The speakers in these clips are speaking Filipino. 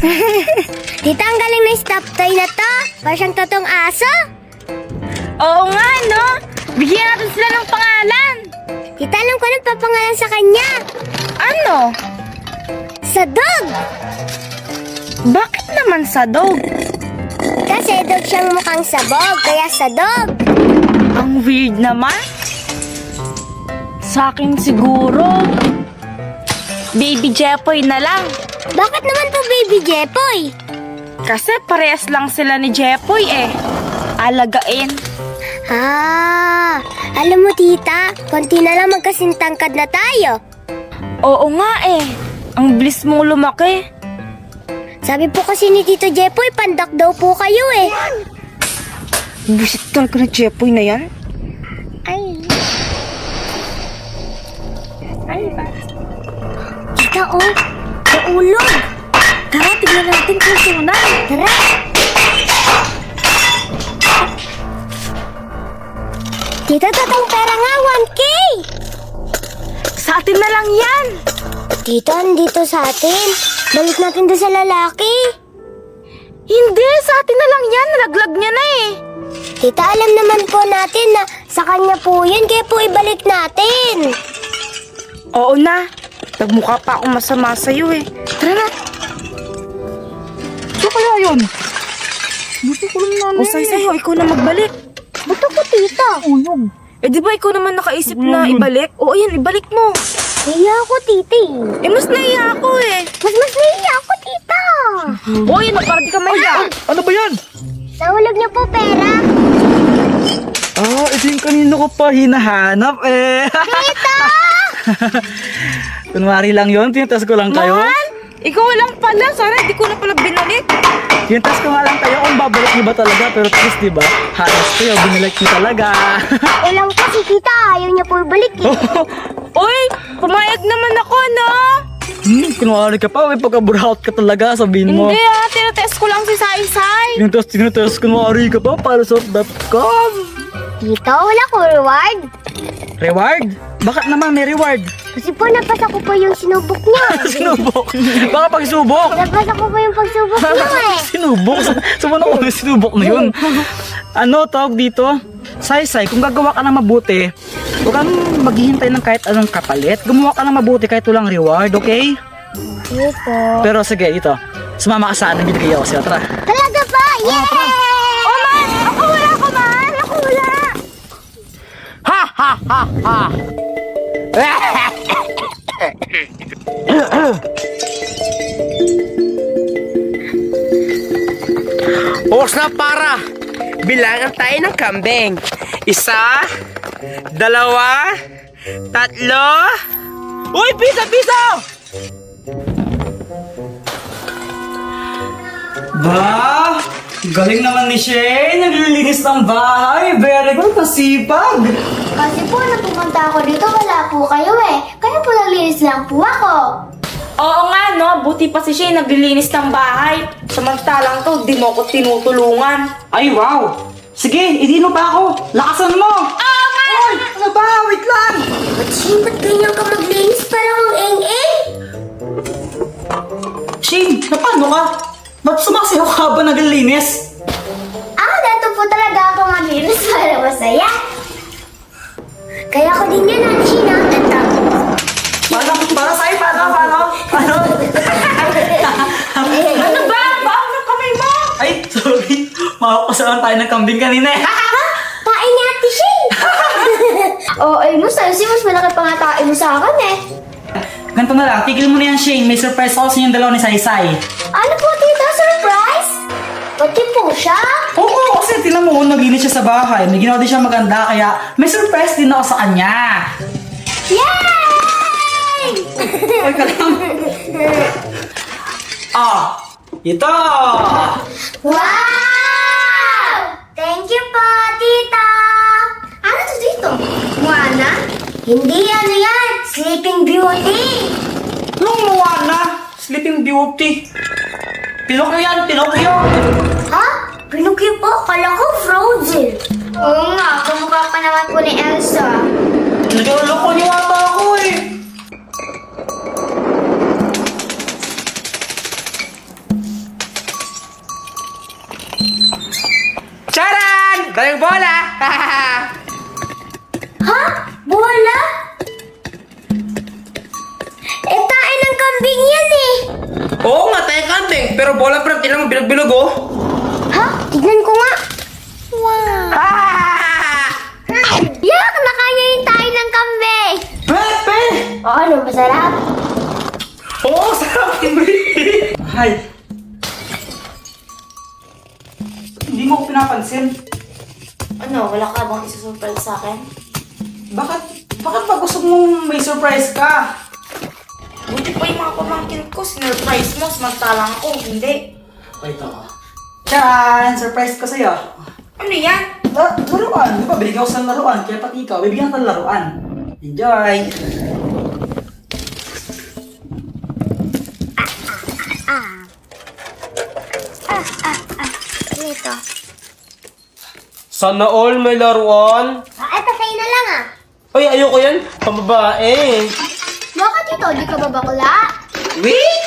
Tita, ang galing na stop toy na to. Parang siyang totoong aso. Oo nga, no? Bigyan natin sila ng pangalan. Tita, alam ko nang papangalan sa kanya. Ano? Sa dog. Bakit naman sa dog? Kasi dog siyang mukhang sabog, kaya sa dog. Ang weird naman. Sa akin siguro, Baby Jepoy na lang. Bakit naman po Baby Jepoy? Kasi parehas lang sila ni Jepoy eh. Alagain. Alam mo tita, konti na lang magkasintangkad na tayo. Oo nga eh. Ang bilis mong lumaki. Sabi po kasi ni Tito Jepoy, pandak daw po kayo eh. Busit talaga na Jepoy na yan. Ay. Tita oh, naulog. Tara, tignan natin kung sunan. Tara. Tita, tatang pera nga, 1K. Sa atin na lang yan. Tita, andito sa atin. Balik natin doon sa lalaki. Hindi, sa atin na lang yan. Nalaglag niya na eh. Tita, alam naman po natin na sa kanya po yun, kaya po ibalik natin. Oo na. Nagmukha pa ako masama sa'yo eh. Tara na. Ano kaya yun? Gusto ko lang namin. Usay sa'yo, ikaw na magbalik. Ba't ako, tita? Uyog. Eh di ba ikaw naman nakaisip na ibalik? Oo, ayan, ibalik mo. Naiya ako, titi. Eh, mas naiya ako eh. Mas naiya ako, tita. Oo, ayan, para di ka maiya. Ano ba yan? Nahulog niyo po pera. Ito yung kanino ko pa hinahanap eh. Tita! Kunwari lang yun, tinitas ko lang kayo. Mahal, ikaw lang pala. Sana hindi ko na pala binalik. Tinitas ko nga lang kayo kung babalik niyo ba talaga. Pero please, di ba? Halos kayo, binalik niyo talaga. Ulang kasi tita, ayaw niya po ibalik eh. Uy, pumayag naman ako, no? Kunwari ka pa, may pagka-burnout ka talaga, sabihin mo. Hindi tinatest ko lang si Sai-Sai. Tinitas, kunwari ka pa, para sa.com. Tita, wala ko reward. Reward? Bakit naman may reward? Kasi po napasa ko po yung sinubok niya. Sinubok? Baka pagsubok? Napasa ko po yung pagsubok niya eh. Sinubok? Sumano ko yung sinubok na yun? Ano tawag dito? Sai-Sai, kung gagawa ka ng mabuti, huwag kang maghihintay ng kahit anong kapalit. Gumawa ka ng mabuti kahit walang reward, okay? Sige po. Pero sige, ito. Sumama ka sa akin, binigay ako sa'yo. Tara. Talaga ba? Yay! Oh, man! Ako wala ko, man! Ako wala! Ha ha ha ha! Oras na para bilangan tayo ng kambing. 1, 2, 3. Uy, piso! Ba? Galing naman ni Shane. Naglilinis ng bahay. Very good. Masipag. Kasi po, napupunta ako dito, wala po kayo eh. Kaya po naglinis lang po ako. Oo nga, no? Buti pa si Shane naglilinis ng bahay. Samantalang to, di mo ko tinutulungan. Ay, wow. Sige, idino pa ako. Lakasan mo. Oo nga! Ay, ano ba? Wait lang. Shane, ba't ganyan ka maglinis? Parang ang eng-eng. Shane, paano ka? Ba't sumasayaw ka ba naglilinis? Dato po talaga ako maglinis para masaya. Kaya ko din yan, Ate Shina. Para sa'yo, paano? Ano ba? Baon ng kamay mo! Ay, sorry. Makapasalan tayo ng kambing kanina eh. Tain ni Ate Shane. Ay mo, Sansi, mas malaki pa nga tain mo sa akin eh. Ganito na lang, tigil mo na yan, Shane. May surprise ako sa inyong dalawa ni Sai-Sai. Ano po, tita? Surprise? Pati po siya? Oo, kasi tinan mo, naglinis siya sa bahay. May ginawa din siya maganda, kaya may surprise din ako sa kanya. Yay! Uy, ka lang. Ito! Wow! Thank you po, tita! Ano to dito? Moana? Hindi ano yan, Sleeping Beauty! Anong Moana? Sleeping Beauty. Pinocchio yan, Pinocchio. Ha? Pinocchio po? Kala ko Frozen. Oo nga, kamukha pa naman po ni Elsa. Naglaloko niyo ata ako eh. Dayang bola! Ha? Bola? Eh, tae ng kambing yan eh. Oo nga, tayo kambing. Pero bola pa rin, tingnan mo, bilog-bilog oh. Ha? Tignan ko nga. Wow. Yak! Nakaya yung tae ng kambing. Pepe! Oo, ano? Masarap? Oo, sarap yung Mahal. Hindi mo ko pinapansin. Ano, wala ka bang isusurprise sa akin? Bakit ba gusto mong may surprise ka? Buti pa yung mga pamangkin ko, sinurprise mo, samantalang ako, hindi. Ito. Tcharan! Surprise ko sa'yo. Ano yan? Laruan. Di ba, binigyan ko sa laruan. Kaya pati ikaw, bibigyan ka ng laruan. Enjoy! Ano ito? Sana all may laruan. Eto, sa'yo na lang ah. Ay, ayoko yan. Pambabae. Bakit ito? Di ka ba bakla? Wait!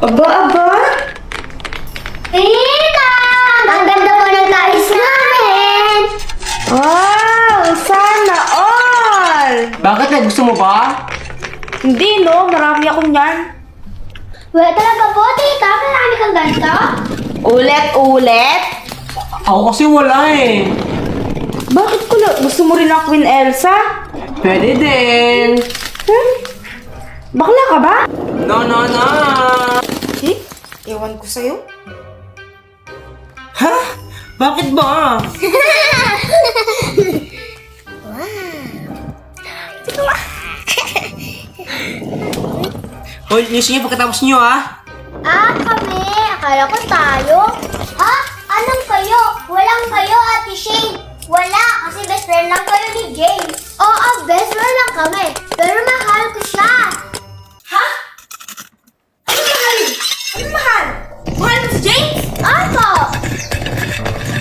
Aba! Tita! Ang ganda po ng tais namin! Wow! Sana all! Bakit na? Gusto mo ba? Hindi no, marami ako niyan. Wala talaga po, tita. Marami kang ganito. Ulit-ulit? Ako kasi wala eh. Bakit ko lang? Gusto mo rin ang Queen Elsa? Pwede din. Bakla ka ba? No. Eh, ewan ko sa'yo. Ha? Bakit ba? Hoy, listen niyo pagkatapos niyo ah. Kami. Akala ko tayo. Ha? Anong kayo? Walang kayo, Ate Shane. Wala, kasi best friend lang kayo ni James. Oo, best friend lang kami. Pero mahal ko siya. Ha? Ano mahal? Ano mahal? Mahal mo si James? Ako!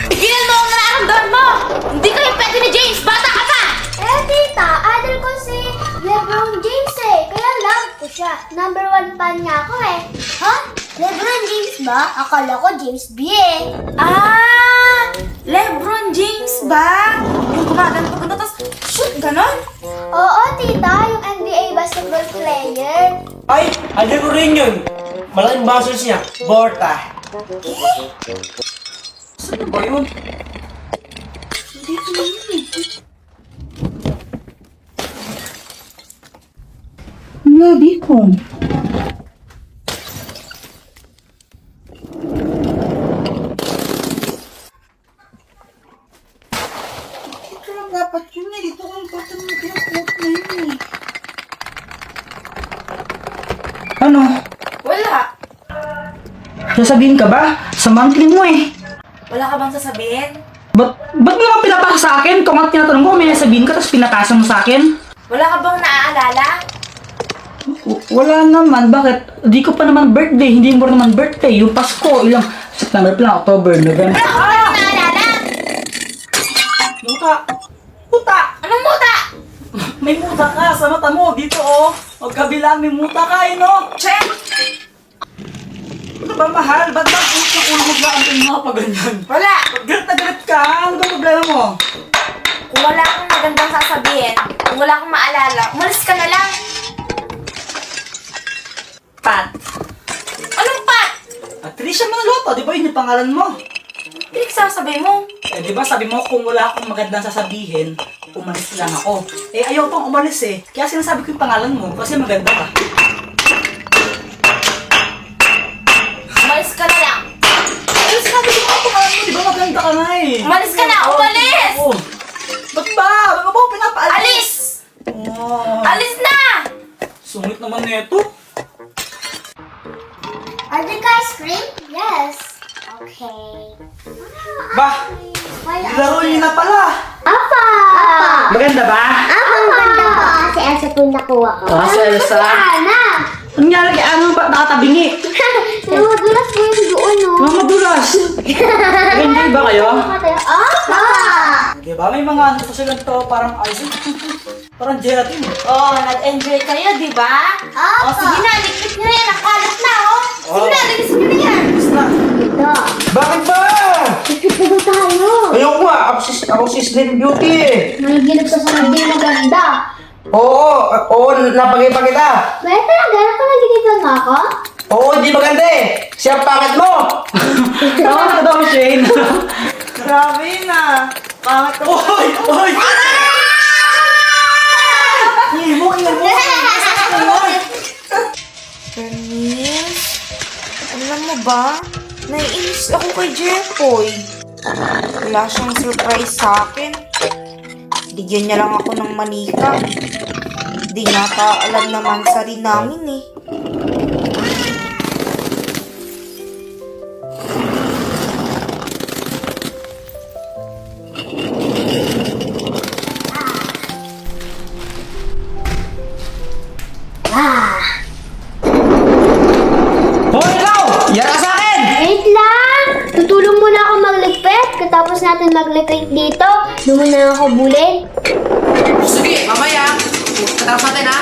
Tigilan mo ang nararamdaman mo! Hindi kayo pwede ni James! Bata ka pa! Eh, tita, idol ko si LeBron James eh. Kaya love ko siya. Number 1 fan niya ako eh. Ha? LeBron James ba? Akala ko James B eh. Ah! LeBron James ba? Yung gumagano tapos shoot, ganon? Oo, tita. Yung NBA basketball player. Ay, ano ko rin yun. Malaking muscles niya. Borta. Saan ba yun? Wala dito. Ito lang dapat yun eh. Dito ko yung button na pinapot na yun eh. Ano? Wala. Sasabihin ka ba? Sa monthly mo eh. Wala ka bang sasabihin? Ba't mo naman pinapasa sa akin? Kung ang tinatanong ko, may nasabihin ka, tapos pinapasa mo sa akin? Wala ka bang naaalala? Wala naman. Bakit? Di ko pa naman birthday. Hindi mo naman birthday. Yung Pasko, ilang September pa lang, October, November. Wala ka bang naaalala? Muta! Muta! Anong muta? May muta ka sa mata mo. Dito oh. Magkabila, may muta ka eh, no? Check! Ano ba, mahal? Ba't ba ulo mo ba ang mga pa ganyan? Wala! Galit na galit ka. Ano ba problema mo? Kung wala kang magandang sasabihin, kung wala kang maalala, umalis ka na lang. Pat. Anong pat? Patricia Manaloto, di ba yun yung pangalan mo? Hindi sasabihin mo. Eh, di ba sabi mo kung wala akong magandang sasabihin, umalis lang ako. Eh, ayaw pang umalis eh. Kaya sinasabi ko yung pangalan mo kasi maganda ka. Umalis ka na lang. Eh, sinabi ko ang pangalan mo, di ba maganda ka na eh. Umalis ka na! Umalis! Oo. Ba't ba? Ba't mo ba ako pinapaalis? Alis! Oh, Alis na! sungit naman nito. Order ka ice cream? Yes. Okay. Ba, Wala. laro niyo na pala. Apa! Maganda ba? Ang ganda po. Kasi Elsa po yung nakuha ko. Ah, si Elsa. Ana! Ang nangyari kay ano ba nakatabingi? Namudulas po yung doon, no? Mga madulas. Nag-enjoy ba kayo? Apa! Di ba? May mga ano kasi ganito parang ice. Parang gelatin. Oh, nag-enjoy kayo, di ba? Apa! Oh, sige na, likit nyo yan. Nakalat na, oh. Sige na, likit nyo na yan. Ako si Slim Beauty eh. Nanaginip sa hindi maganda. Oo, napag-ipa kita. Kaya talaga, nakanaginipan mo ako? Oo, di maganda eh. Siya ang pangit mo. Tama na daw, Shane. Grabe na. Pangat ko. Oy! Oy! Denise, alam mo ba? Naiinis ako kay Jeffoy. Wala siyang surprise sa akin. Bigyan niya lang ako ng manika. Di nata alam naman sa rin namin eh. Hoy, ikaw! Yara sa akin! Wait lang! Tutulong muna ako magligpit. Katapos natin magligpit dito, doon muna ako bulin. Sige, mamaya. Katapos natin ha.